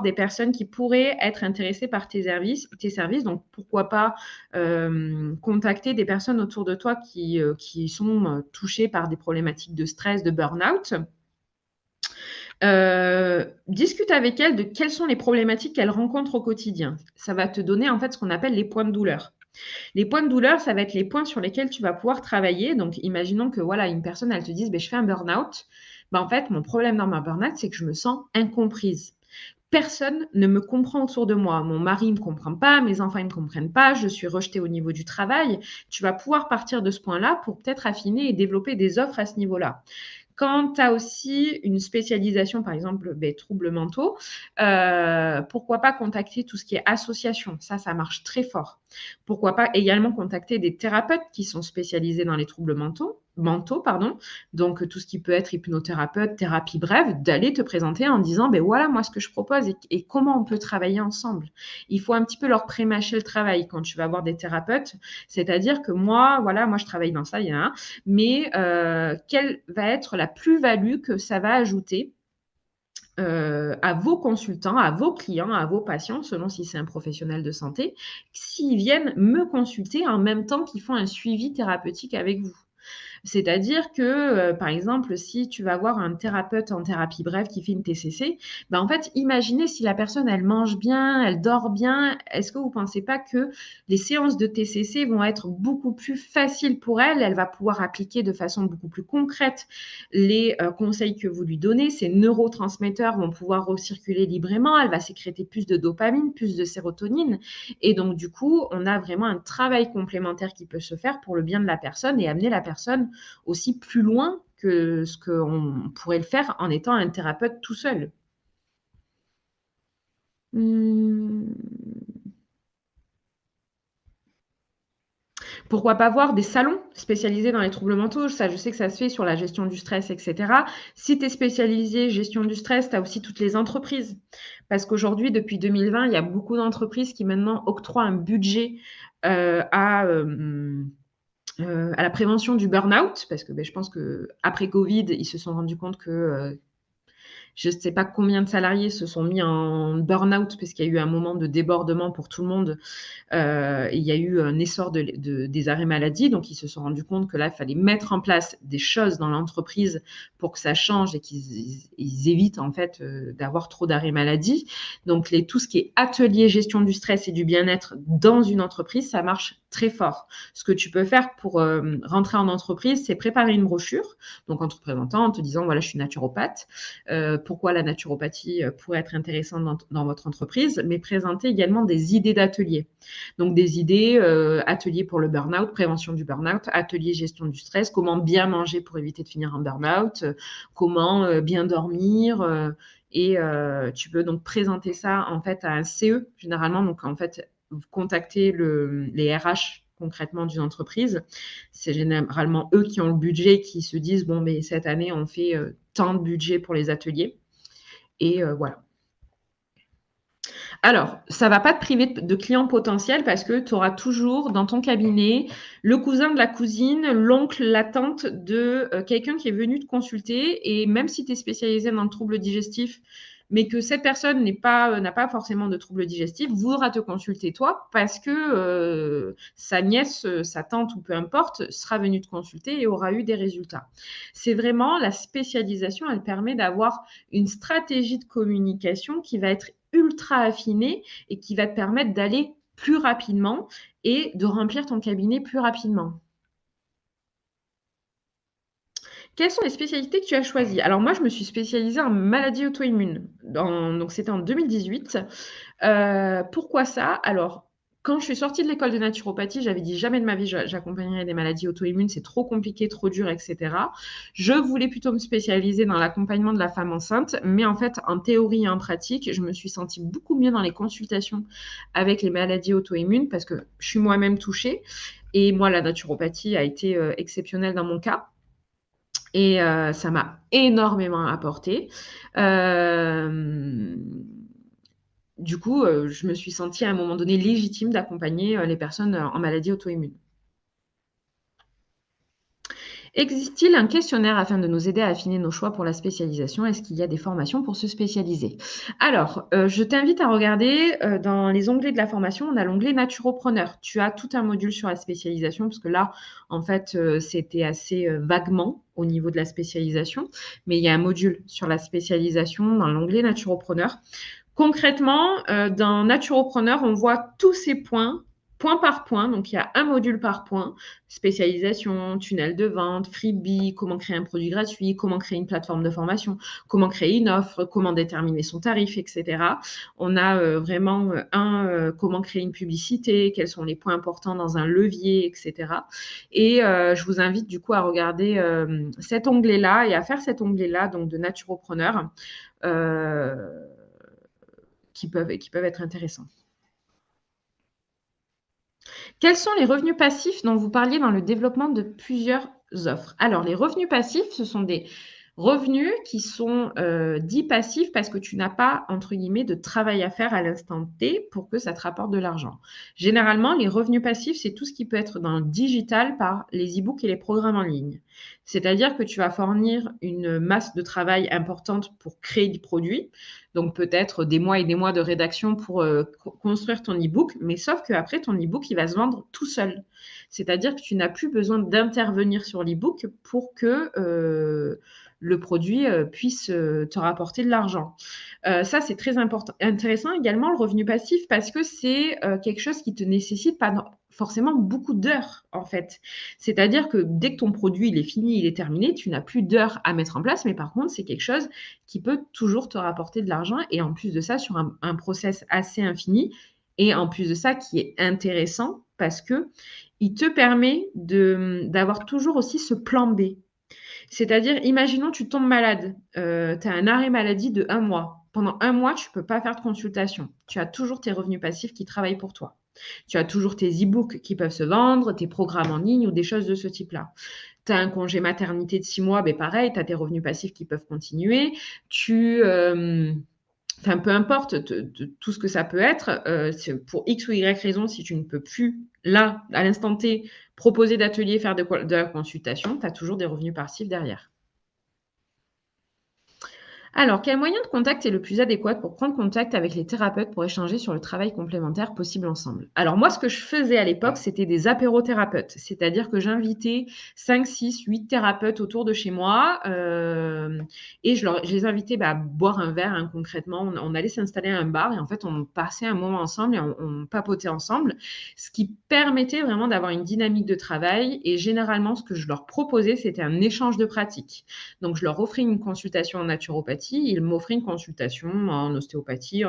des personnes qui pourraient être intéressées par tes services. Donc, pourquoi pas contacter des personnes autour de toi qui sont touchées par des problématiques de stress, de burn-out. Discute avec elles de quelles sont les problématiques qu'elles rencontrent au quotidien. Ça va te donner en fait ce qu'on appelle les points de douleur. Les points de douleur, ça va être les points sur lesquels tu vas pouvoir travailler. Donc, imaginons que voilà, une personne, elle te dise, je fais un burn-out. En fait, mon problème dans ma burn-out, c'est que je me sens incomprise. Personne ne me comprend autour de moi. Mon mari ne me comprend pas, mes enfants ne me comprennent pas, je suis rejetée au niveau du travail. Tu vas pouvoir partir de ce point-là pour peut-être affiner et développer des offres à ce niveau-là. Quand tu as aussi une spécialisation, par exemple, troubles mentaux, pourquoi pas contacter tout ce qui est association. Ça marche très fort. Pourquoi pas également contacter des thérapeutes qui sont spécialisés dans les troubles mentaux, donc tout ce qui peut être hypnothérapeute, thérapie brève, d'aller te présenter en disant, voilà moi ce que je propose et comment on peut travailler ensemble. Il faut un petit peu leur prémâcher le travail quand tu vas voir des thérapeutes, c'est-à-dire que moi je travaille dans ça, mais quelle va être la plus-value que ça va ajouter à vos consultants, à vos clients, à vos patients, selon si c'est un professionnel de santé, s'ils viennent me consulter en même temps qu'ils font un suivi thérapeutique avec vous. C'est-à-dire que, par exemple, si tu vas voir un thérapeute en thérapie brève qui fait une TCC, en fait, imaginez si la personne, elle mange bien, elle dort bien, est-ce que vous ne pensez pas que les séances de TCC vont être beaucoup plus faciles pour elle? Elle va pouvoir appliquer de façon beaucoup plus concrète les conseils que vous lui donnez. Ses neurotransmetteurs vont pouvoir recirculer librement, elle va sécréter plus de dopamine, plus de sérotonine. Et donc, du coup, on a vraiment un travail complémentaire qui peut se faire pour le bien de la personne et amener la personne aussi plus loin que ce qu'on pourrait le faire en étant un thérapeute tout seul. Pourquoi pas voir des salons spécialisés dans les troubles mentaux? Ça, je sais que ça se fait sur la gestion du stress, etc. Si tu es spécialisé gestion du stress, tu as aussi toutes les entreprises. Parce qu'aujourd'hui, depuis 2020, il y a beaucoup d'entreprises qui maintenant octroient un budget à la prévention du burn-out, parce que je pense qu'après Covid, ils se sont rendus compte que je ne sais pas combien de salariés se sont mis en burn-out parce qu'il y a eu un moment de débordement pour tout le monde. Il y a eu un essor des arrêts maladie, donc ils se sont rendus compte que là, il fallait mettre en place des choses dans l'entreprise pour que ça change et qu'ils évitent en fait d'avoir trop d'arrêts maladie. Donc tout ce qui est atelier gestion du stress et du bien-être dans une entreprise, ça marche très fort. Ce que tu peux faire pour rentrer en entreprise, c'est préparer une brochure, donc en te présentant, en te disant voilà, je suis naturopathe, pourquoi la naturopathie pourrait être intéressante dans votre entreprise, mais présenter également des idées d'ateliers. Donc des idées, ateliers pour le burn-out, prévention du burn-out, atelier gestion du stress, comment bien manger pour éviter de finir en burn-out, comment bien dormir. Et tu peux donc présenter ça en fait à un CE généralement. Donc en fait, contacter les RH concrètement d'une entreprise. C'est généralement eux qui ont le budget, qui se disent cette année on fait tant de budget pour les ateliers. Et voilà. Alors, ça ne va pas te priver de clients potentiels parce que tu auras toujours dans ton cabinet le cousin de la cousine, l'oncle, la tante de quelqu'un qui est venu te consulter. Et même si tu es spécialisé dans le trouble digestif, mais que cette personne n'a pas forcément de trouble digestif, voudra te consulter toi parce que sa nièce, sa tante ou peu importe sera venue te consulter et aura eu des résultats. C'est vraiment la spécialisation, elle permet d'avoir une stratégie de communication qui va être ultra affinée et qui va te permettre d'aller plus rapidement et de remplir ton cabinet plus rapidement. Quelles sont les spécialités que tu as choisies? Alors moi, je me suis spécialisée en maladies auto-immunes. Donc c'était en 2018. Pourquoi ça? Alors, quand je suis sortie de l'école de naturopathie, j'avais dit jamais de ma vie j'accompagnerais des maladies auto-immunes, c'est trop compliqué, trop dur, etc. Je voulais plutôt me spécialiser dans l'accompagnement de la femme enceinte, mais en fait, en théorie et en pratique, je me suis sentie beaucoup mieux dans les consultations avec les maladies auto-immunes parce que je suis moi-même touchée et moi, la naturopathie a été exceptionnelle dans mon cas. Et ça m'a énormément apporté. Du coup, je me suis sentie à un moment donné légitime d'accompagner les personnes en maladie auto-immune. Existe-t-il un questionnaire afin de nous aider à affiner nos choix pour la spécialisation? Est-ce qu'il y a des formations pour se spécialiser? Alors, je t'invite à regarder, dans les onglets de la formation, on a l'onglet Naturopreneur. Tu as tout un module sur la spécialisation parce que là, en fait, c'était assez, vaguement au niveau de la spécialisation, mais il y a un module sur la spécialisation dans l'onglet Naturopreneur. Concrètement, dans Naturopreneur, on voit tous ces points, point par point. Donc, il y a un module par point, spécialisation, tunnel de vente, freebie, comment créer un produit gratuit, comment créer une plateforme de formation, comment créer une offre, comment déterminer son tarif, etc. On a vraiment comment créer une publicité, quels sont les points importants dans un levier, etc. Et je vous invite du coup à regarder cet onglet-là et à faire cet onglet-là, donc de Naturopreneur. Euh, qui peuvent être intéressants. Quels sont les revenus passifs dont vous parliez dans le développement de plusieurs offres? Alors, les revenus passifs, ce sont des revenus qui sont dits passifs parce que tu n'as pas, entre guillemets, de travail à faire à l'instant T pour que ça te rapporte de l'argent. Généralement, les revenus passifs, c'est tout ce qui peut être dans le digital par les e-books et les programmes en ligne. C'est-à-dire que tu vas fournir une masse de travail importante pour créer des produits, donc peut-être des mois et des mois de rédaction pour construire ton e-book, mais sauf qu'après, ton e-book, il va se vendre tout seul. C'est-à-dire que tu n'as plus besoin d'intervenir sur l'e-book pour que le produit puisse te rapporter de l'argent. Ça, c'est très important. Intéressant également le revenu passif parce que c'est quelque chose qui te nécessite pas forcément beaucoup d'heures en fait. C'est-à-dire que dès que ton produit il est fini, il est terminé, tu n'as plus d'heures à mettre en place, mais par contre, c'est quelque chose qui peut toujours te rapporter de l'argent et en plus de ça, sur un process assez infini et en plus de ça, qui est intéressant parce que il te permet d'avoir toujours aussi ce plan B. C'est-à-dire, imaginons, tu tombes malade, tu as un arrêt maladie de 1 mois. Pendant 1 mois, tu ne peux pas faire de consultation. Tu as toujours tes revenus passifs qui travaillent pour toi. Tu as toujours tes e-books qui peuvent se vendre, tes programmes en ligne ou des choses de ce type-là. Tu as un congé maternité de 6 mois, ben pareil, tu as tes revenus passifs qui peuvent continuer. Enfin, peu importe tout ce que ça peut être, pour X ou Y raison, si tu ne peux plus, là, à l'instant T, proposer d'ateliers, faire de la consultation, tu as toujours des revenus passifs derrière. Alors, quel moyen de contact est le plus adéquat pour prendre contact avec les thérapeutes pour échanger sur le travail complémentaire possible ensemble? Alors moi, ce que je faisais à l'époque, c'était des apérothérapeutes, c'est-à-dire que j'invitais 5, 6, 8 thérapeutes autour de chez moi et je les invitais à boire un verre concrètement. On allait s'installer à un bar et en fait, on passait un moment ensemble et on papotait ensemble, ce qui permettait vraiment d'avoir une dynamique de travail et généralement, ce que je leur proposais, c'était un échange de pratiques. Donc, je leur offrais une consultation en naturopathie, ils m'offraient une consultation en ostéopathie, en